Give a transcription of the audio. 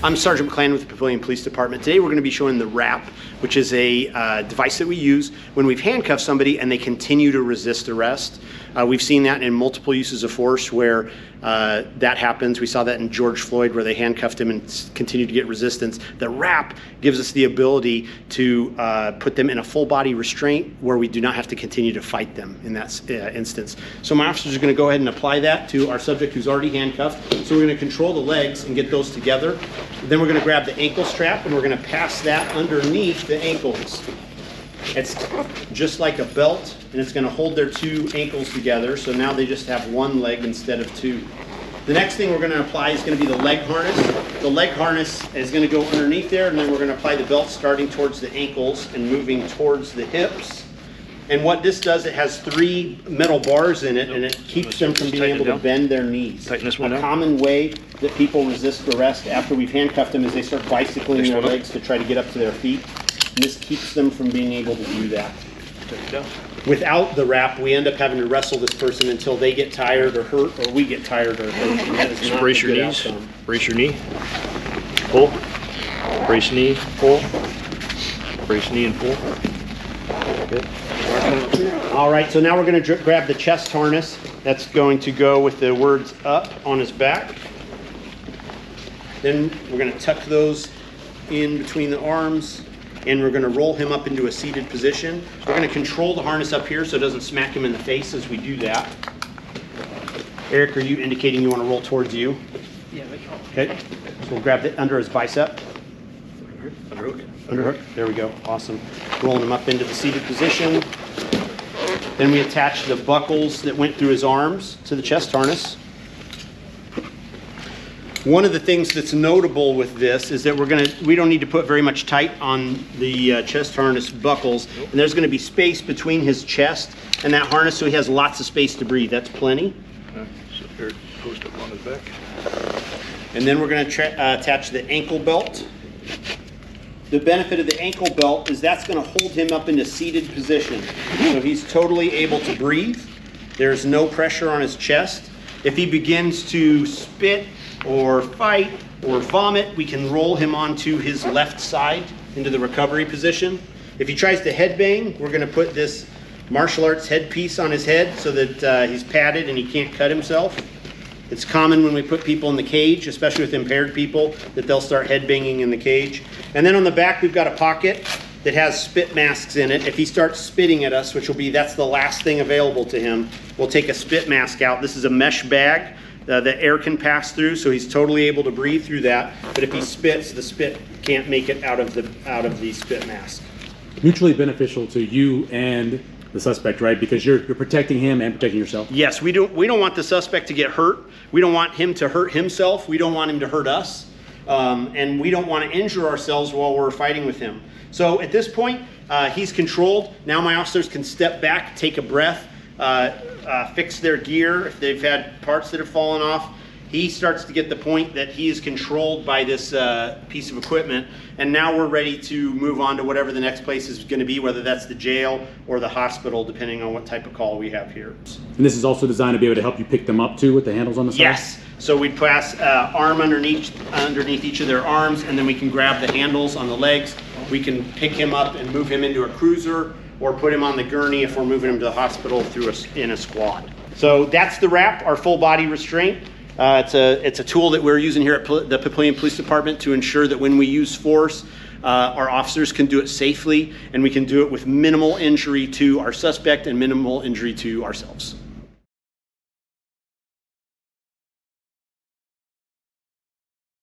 I'm Sergeant McClan with the Papillion Police Department. Today we're going to be showing the WRAP, which is a device that we use when we've handcuffed somebody and they continue to resist arrest. We've seen that in multiple uses of force where that happens. We saw that in George Floyd where they handcuffed him and continued to get resistance. The WRAP gives us the ability to put them in a full body restraint where we do not have to continue to fight them in that instance. So my officers are going to go ahead and apply that to our subject who's already handcuffed. So we're going to control the legs and get those together. Then we're going to grab the ankle strap and we're going to pass that underneath the ankles. It's just like a belt, and it's going to hold their two ankles together, so now they just have one leg instead of two. The next thing we're going to apply is going to be the leg harness. The leg harness is going to go underneath there, and then we're going to apply the belt starting towards the ankles and moving towards the hips. And what this does, it has 3 metal bars in it, and it keeps them from being able to bend their knees. Tighten this one down. A common way that people resist arrest after we've handcuffed them is they start bicycling their legs to try to get up to their feet. And this keeps them from being able to do that. Without the WRAP, we end up having to wrestle this person until they get tired or hurt, or we get tired or hurt. And that is not brace your knees. Brace your knee. Pull. Brace knee. Pull. Brace knee and pull. Good. All right, so now we're going to grab the chest harness. That's going to go with the words up on his back. Then we're going to tuck those in between the arms, and we're going to roll him up into a seated position. We're going to control the harness up here so it doesn't smack him in the face as we do that. Eric, are you indicating you want to roll towards you? Yeah, they can. Okay, so we'll grab it under his bicep. Underhook. Underhook, there we go, awesome. Rolling him up into the seated position. Then we attach the buckles that went through his arms to the chest harness. One of the things that's notable with this is that we don't need to put very much tight on the chest harness buckles, and there's going to be space between his chest and that harness, so he has lots of space to breathe. That's plenty. Okay. So here, post up on his back. And then we're going to attach the ankle belt. The benefit of the ankle belt is that's going to hold him up in a seated position, so he's totally able to breathe. There's no pressure on his chest. If he begins to spit or fight or vomit, we can roll him onto his left side into the recovery position. If he tries to headbang, we're going to put this martial arts headpiece on his head so that he's padded and he can't cut himself. It's common when we put people in the cage, especially with impaired people, that they'll start headbanging in the cage. And then on the back, we've got a pocket that has spit masks in it. If he starts spitting at us, that's the last thing available to him, we'll take a spit mask out. This is a mesh bag that air can pass through, so he's totally able to breathe through that. But if he spits, the spit can't make it out of the spit mask. Mutually beneficial to you and the suspect, right? Because you're protecting him and protecting yourself. Yes, we don't want the suspect to get hurt. We don't want him to hurt himself. We don't want him to hurt us. And we don't want to injure ourselves while we're fighting with him. So at this point, he's controlled. Now my officers can step back, take a breath, fix their gear if they've had parts that have fallen off. He starts to get the point that he is controlled by this piece of equipment, and now we're ready to move on to whatever the next place is going to be, whether that's the jail or the hospital, depending on what type of call we have here. And this is also designed to be able to help you pick them up too with the handles on the side? Yes. So we'd pass arm underneath each of their arms, and then we can grab the handles on the legs. We can pick him up and move him into a cruiser or put him on the gurney if we're moving him to the hospital in a squad. So that's the WRAP, our full body restraint. It's a tool that we're using here at the Papillion Police Department to ensure that when we use force, our officers can do it safely, and we can do it with minimal injury to our suspect and minimal injury to ourselves.